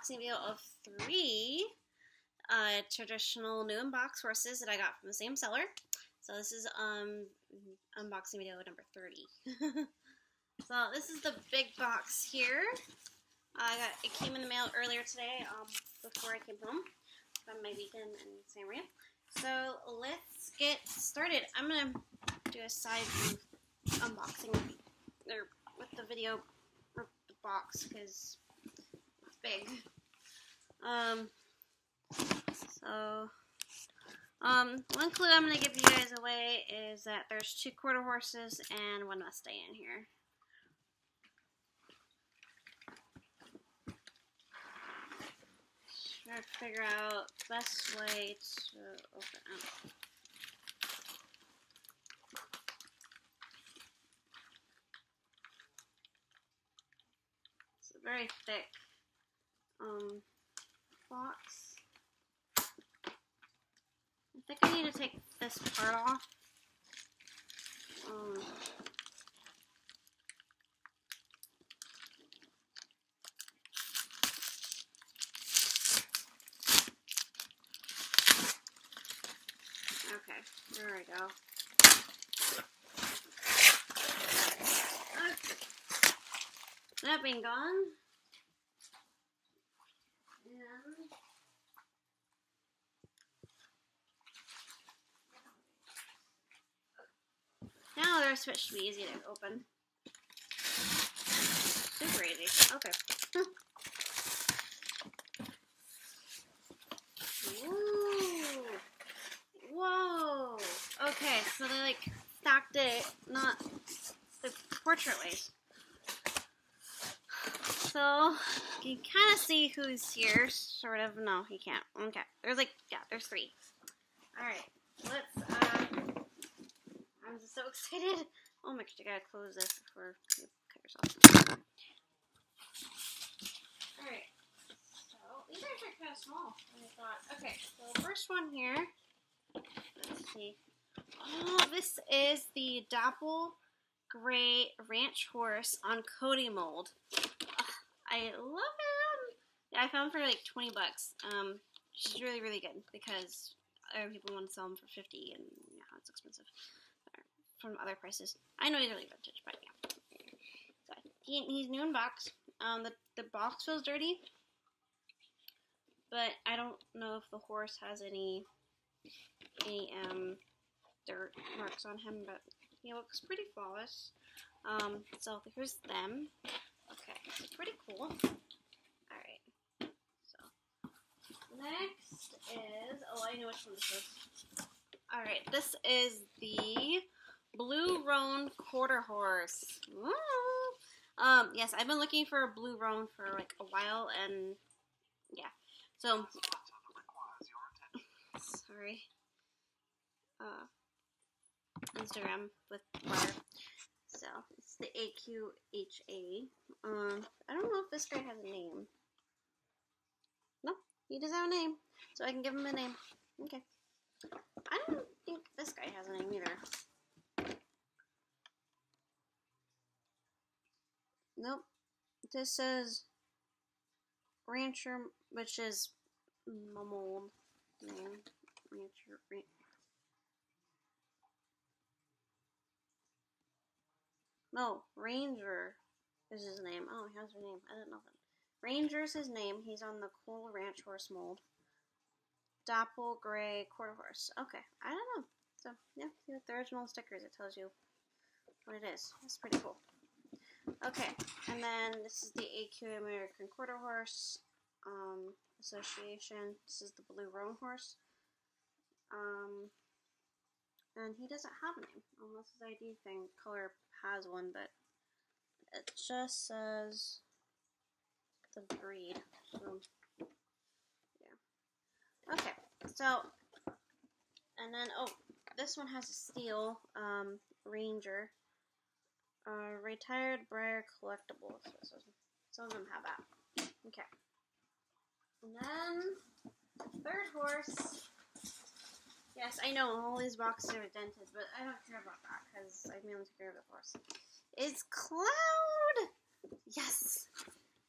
unboxing video of 3 traditional new unbox horses that I got from the same seller. So this is unboxing video number 30. So this is the big box here. It came in the mail earlier today before I came home from my weekend in San Maria. So let's get started. I'm going to do a side view unboxing with the video or the box because it's big. One clue I'm going to give you guys away is that there's 2 quarter horses and 1 Mustang in here. Try to figure out the best way to open up. It's a very thick box. I think I need to take this part off. Okay, there we go. Okay. That being gone. Now they're supposed to be easy to open. Super easy. Okay. Ooh. Whoa. Okay, so they like stacked it, not the portrait ways. So you can kind of see who's here, sort of. No, you can't. Okay. There's 3. All right. Let's I'm just so excited. Oh my gosh, I gotta close this before you cut yourself. Alright, so these are actually kind of small. I thought. Okay, so the first one here, let's see. Oh, this is the Dapple Gray Ranch Horse on Cody mold. I love it. Yeah, I found for like 20 bucks. She's really, really good because other people want to sell them for 50 and yeah, it's expensive. From other prices. I know he's really vintage, but yeah. So he's new in box. The box feels dirty, but I don't know if the horse has any dirt marks on him, but he looks pretty flawless. So here's them. Okay, it's pretty cool. Alright. So next is I know which one this is. Alright, this is the Blue Roan quarter horse. Woo! Yes, I've been looking for a Blue Roan for like a while, and yeah. So, sorry. Instagram with water. So it's the AQHA. I don't know if this guy has a name. No, he doesn't have a name, so I can give him a name. Okay. I don't think this guy has a name either. Nope. This says Rancher, which is my mold name. No, Ranger is his name. Oh, he has a name. I didn't know that. Ranger's his name. He's on the Cool Ranch Horse mold. Dapple Gray Quarter Horse. Okay, I don't know. So, yeah, see with the original stickers, it tells you what it is. That's pretty cool. Okay, and then this is the AQ American Quarter Horse Association. This is the Blue Roan horse. And he doesn't have a name, unless his ID thing color has one, but it just says the breed. So, yeah. Okay, so, and then, this one has a steel Ranger. Retired Briar Collectibles. So some of them have that. Okay. And then, third horse. Yes, I know, all these boxes are dented, but I don't care about that, because I mainly take care of the horse. Is Cloud! Yes!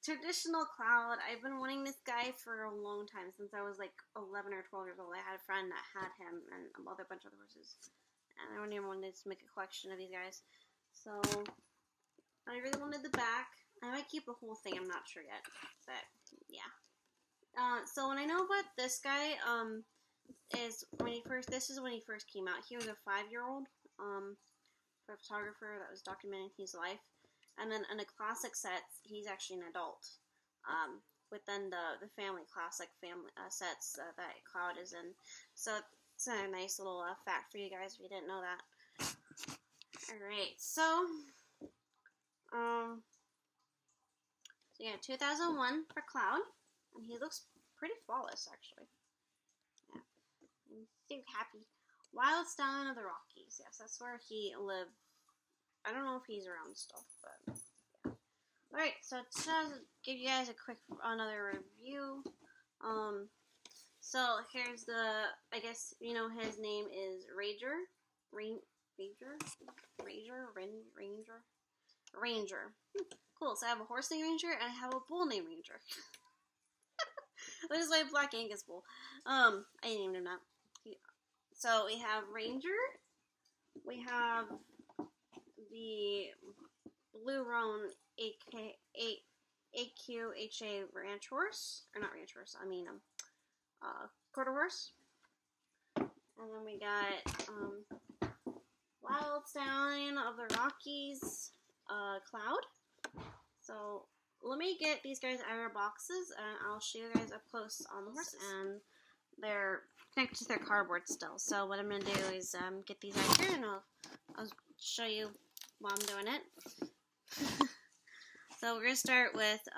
traditional Cloud. I've been wanting this guy for a long time, since I was like 11 or 12 years old. I had a friend that had him and a bunch of other horses. And I really wanted to make a collection of these guys. So, I really wanted the back. I might keep the whole thing, I'm not sure yet. But, yeah. So when I know about this guy, is when this is when he first came out. He was a 5-year-old, for a photographer that was documenting his life. And then in the classic sets, he's actually an adult. Within the family classic sets that Cloud is in. So it's a nice little fact for you guys if you didn't know that. Alright, so yeah, 2001 for Cloud. And he looks pretty flawless, actually. Yeah. I'm so happy. Wild Stallion of the Rockies. Yes, that's where he lived. I don't know if he's around still, but yeah. Alright, so to give you guys a quick another review. So here's I guess you know his name is Ranger. Ranger. Cool. So I have a horse named Ranger and I have a bull named Ranger. This is my Black Angus bull. I named him that. So we have Ranger. We have the Blue Roan AQHA ranch horse, or not ranch horse. I mean quarter horse. And then we got Wild Stallion of the Rockies, Cloud. So let me get these guys out of their boxes, and I'll show you guys up close on the horses. And they're connected to their cardboard still. So what I'm going to do is get these out here, and I'll show you while I'm doing it. So we're going to start with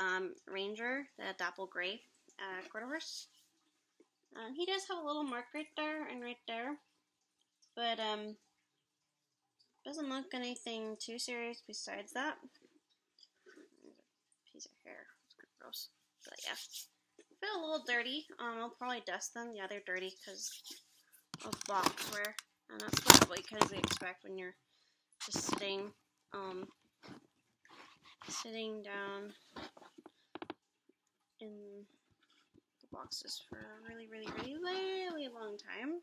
Ranger, the Dapple Gray quarter horse. He does have a little mark right there and right there, but doesn't look anything too serious besides that. There's a piece of hair. It's kind of gross. But yeah. I feel a little dirty. I'll probably dust them. Yeah, they're dirty because of box wear. And that's probably kind of what you expect when you're just sitting down in the boxes for a really, really, really, really long time.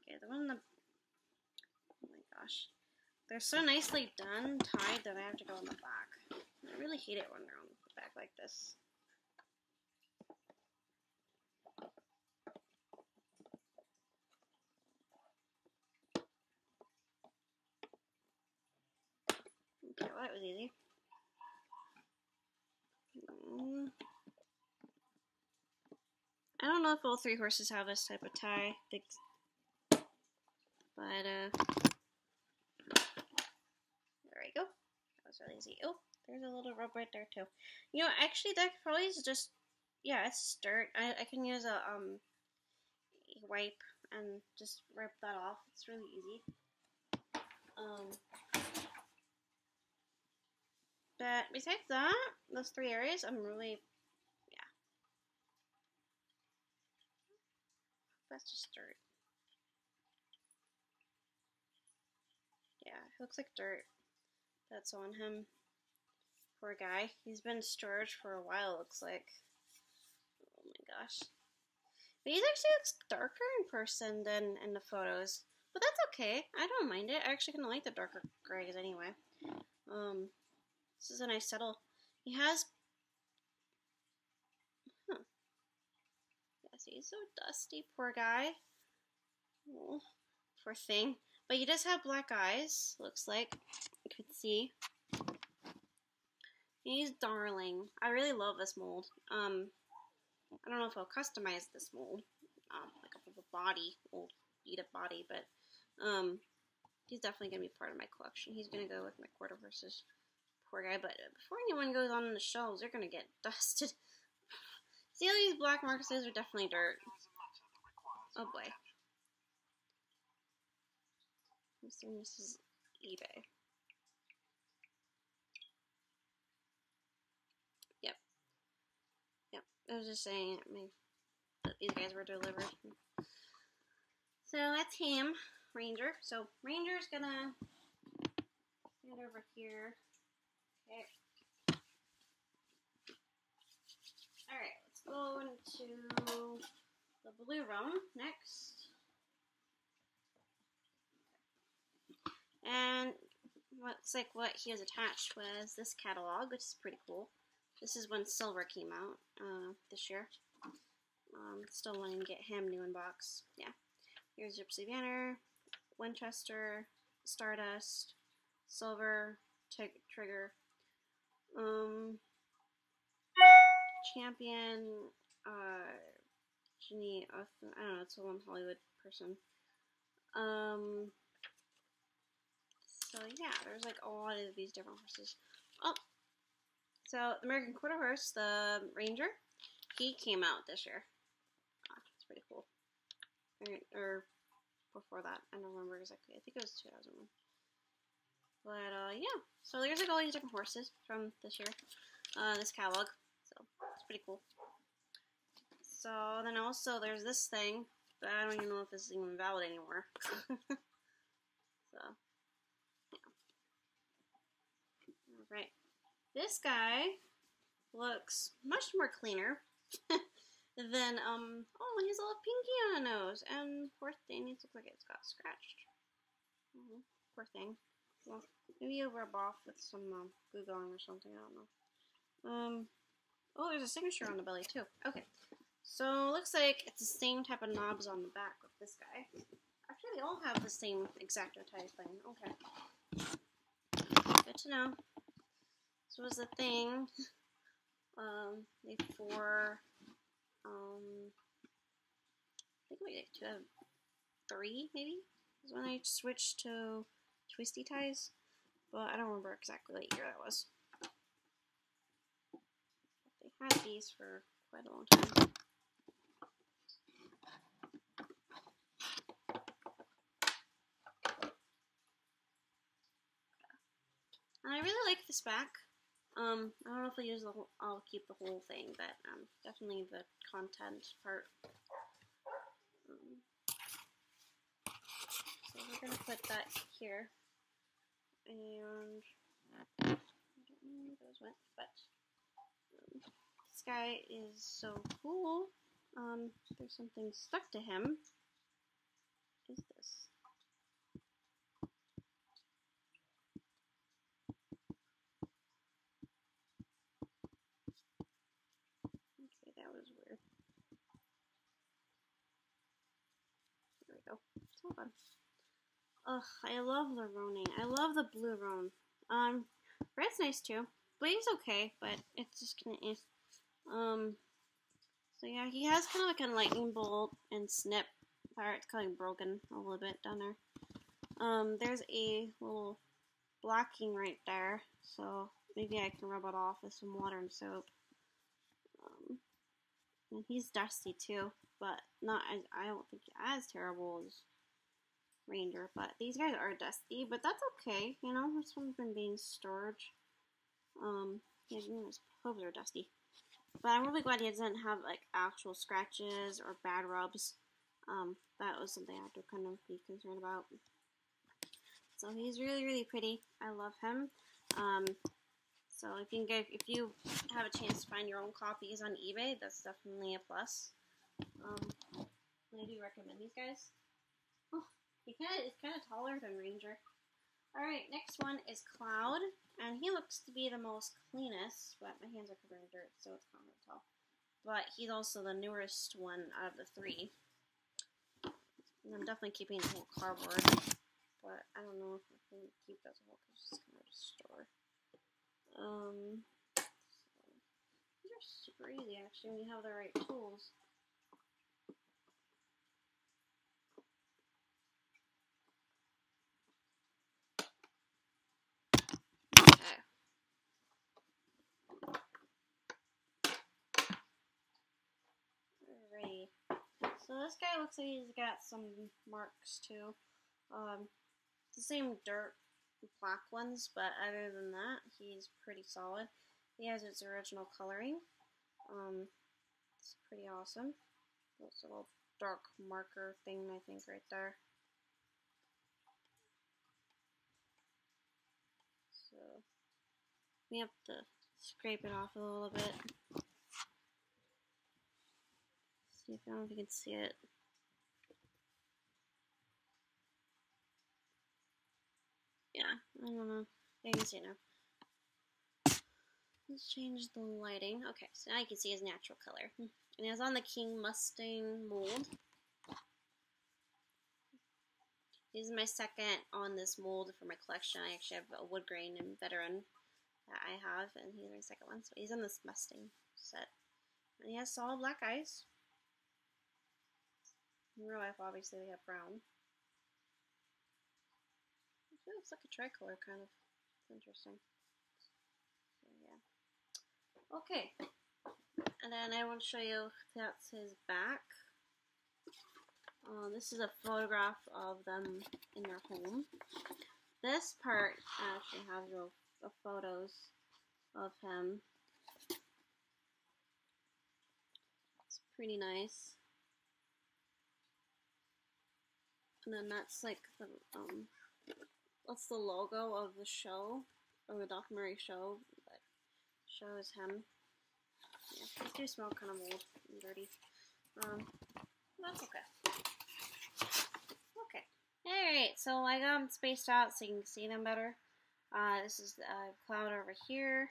Okay, the one in the... Oh my gosh. They're so nicely done, tied, that I have to go on the back. I really hate it when they're on the back like this. Okay, well, that was easy. I don't know if all 3 horses have this type of tie, but there we go. That was really easy. Oh, there's a little rub right there too. You know, actually, that probably is just, yeah, it's dirt. I can use a wipe and just rip that off. It's really easy. But besides that, those 3 areas, I'm really, yeah. That's just dirt. Yeah, it looks like dirt that's on him. Poor guy. He's been in storage for a while, looks like. Oh my gosh. But he actually looks darker in person than in the photos. But that's okay. I don't mind it. I actually kind of like the darker grays anyway. This is a nice settle. He has... Huh. Yeah, see, he's so dusty. Poor guy. Oh, poor thing. But he does have black eyes, looks like. You could see. He's darling. I really love this mold. I don't know if I'll customize this mold. Like a body, old beat-up body, but he's definitely going to be part of my collection. He's going to go with my quarter horses. Poor guy, but before anyone goes on the shelves, they're going to get dusted. See, all these black marks are definitely dirt. Oh boy. I'm assuming this is eBay. Yep. I was just saying that these guys were delivered. So that's him, Ranger. So Ranger's gonna stand over here. Okay. Alright, let's go into the blue roan next. And looks like what he was attached was this catalog, which is pretty cool. This is when Silver came out this year. Still wanting to get him new in box. Yeah. Here's Gypsy Banner, Winchester, Stardust, Silver, Trigger, Champion, Ginny, I don't know, it's a one Hollywood person. So yeah, there's like a lot of these different horses. Oh, so the American Quarter Horse, the Ranger, he came out this year. It's pretty cool. Or before that, I don't remember exactly. I think it was 2001. But yeah, so there's like all these different horses from this year, this catalog. So it's pretty cool. So then also there's this thing, but I don't even know if this is even valid anymore. So yeah. All right, this guy looks much more cleaner than oh, he's a little pinky on the nose, and poor thing, it looks like it's got scratched. Poor thing. Well, maybe you'll rub off with some glue gun or something. I don't know. Oh, there's a signature on the belly too. Okay, so looks like it's the same type of knobs on the back with this guy. Actually, they all have the same exacto-tie thing. Okay, good to know. This was the thing. Before I think like 2003 maybe is when I switched to twisty ties, but I don't remember exactly what year that was. They had these for quite a long time. And I really like this back. I don't know if I'll keep the whole thing, but definitely the content part. So we're gonna put that here, and I don't know where those went, but this guy is so cool. There's something stuck to him. What is this? Okay, that was weird. There we go. It's all gone. Ugh, I love the roaning. I love the blue roan. Red's nice too. Blade's okay, but it's just kind of so yeah, he has kind of like a lightning bolt and snip part. It's kind of broken a little bit down there. There's a little blocking right there, so maybe I can rub it off with some water and soap. And he's dusty too, but not as, I don't think as terrible as Ranger, but these guys are dusty, but that's okay, you know, this one's been being storage. His hooves are dusty. But I'm really glad he doesn't have like actual scratches or bad rubs. That was something I had to kind of be concerned about. So he's really, really pretty. I love him. So if you have a chance to find your own copies on eBay, that's definitely a plus. I do recommend these guys. Oh, he's kind of taller than Ranger. All right, next one is Cloud, and he looks to be the most cleanest, but my hands are covered in dirt, so it's kind of hard to tell. But he's also the newest one out of the three. And I'm definitely keeping the whole cardboard, but I don't know if I can keep that whole because it's kind of a store. So these are super easy actually when you have the right tools. Okay. Alrighty. So this guy looks like he's got some marks too. It's the same dirt black ones, but other than that, he's pretty solid. He has its original coloring. It's pretty awesome. That's a little dark marker thing, I think, right there. So we have to scrape it off a little bit. See if I don't know if you can see it. Yeah, I don't know. Yeah, you can see it now. Let's change the lighting. Okay, so now you can see his natural color. And it's on the King Mustang mold. This is my second on this mold for my collection. I actually have a wood grain and veteran that I have, and he's my second one. So he's on this Mustang set. And he has solid black eyes. In real life, obviously, they have brown. It looks like a tricolor, kind of. It's interesting. So, yeah. Okay. And then I want to show you that's his back. This is a photograph of them in their home. This part actually has photos of him. It's pretty nice. And then that's like that's the logo of the show, or the documentary show that shows him. Yeah, these do smell kind of old and dirty. That's okay. Okay. Alright, so I got them spaced out so you can see them better. This is the cloud over here.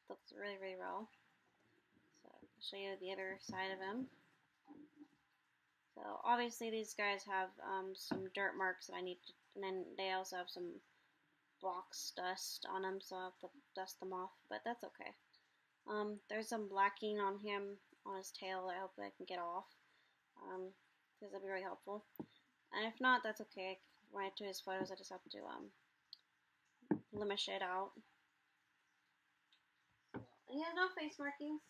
Looks really, really well. So I'll show you the other side of him. So obviously these guys have some dirt marks that I need to, and then they also have some box dust on them, so I'll have to dust them off, but that's okay. There's some blacking on him, on his tail, that I hope I can get off, because that'll be really helpful. And if not, that's okay. When I do his photos, I just have to blemish it out. He has no face markings.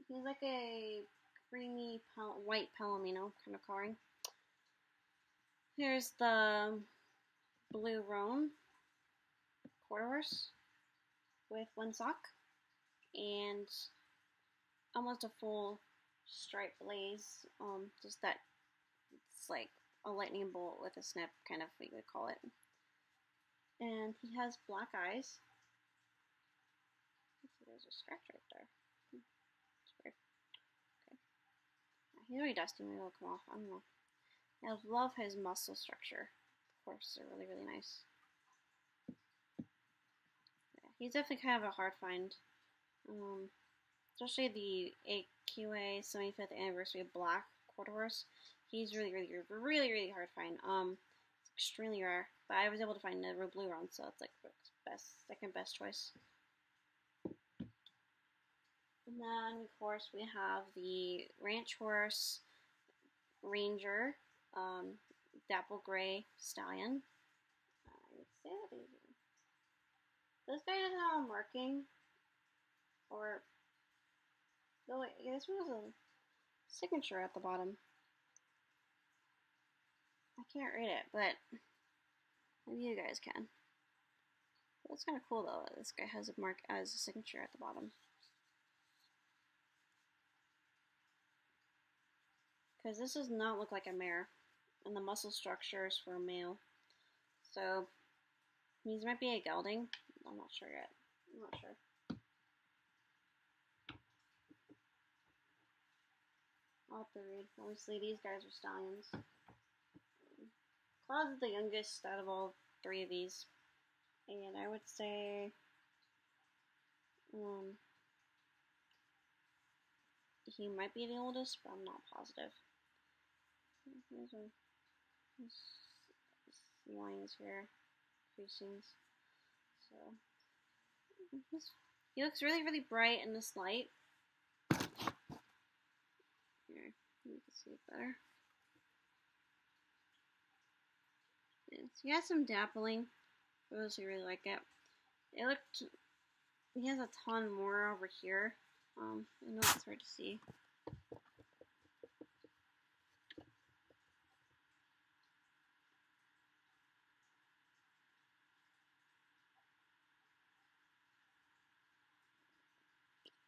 He's like a creamy white palomino kind of coloring. Here's the blue roan quarter horse with one sock and almost a full stripe blaze. Just that it's like a lightning bolt with a snip, kind of what you would call it. And he has black eyes. There's a scratch right there. It's weird. Okay. He's already dusty. Maybe it'll come off. I don't know. I love his muscle structure. Of course, they're really, really nice. Yeah, he's definitely kind of a hard find. Especially the AQA 75th anniversary of Black quarter horse. He's really, really, really, really hard to find. It's extremely rare. But I was able to find the blue roan, so it's like the second best choice. And then, of course, we have the ranch horse ranger, dapple gray stallion. This guy doesn't have a marking, or no, wait, this one has a signature at the bottom. I can't read it, but maybe you guys can. That's kind of cool though. This guy has a mark as a signature at the bottom. Because this does not look like a mare, and the muscle structure is for a male. So, these might be a gelding. I'm not sure yet. I'm not sure. I'll have to read. Obviously, these guys are stallions. Cloud's the youngest out of all three of these. And I would say he might be the oldest, but I'm not positive. There's lines here, creasings. So he looks really, really bright in this light. Here, you can see it better. Yeah, so he has some dappling. For those who really like it. He has a ton more over here. I know it's hard to see.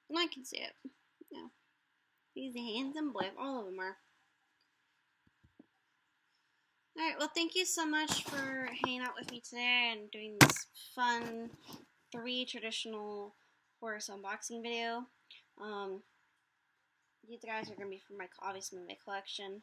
And I can see it. Yeah. He's a handsome boy. All of them are. Alright, well, thank you so much for hanging out with me today and doing this fun 3 traditional horse unboxing video. these guys are going to be from obviously my collection.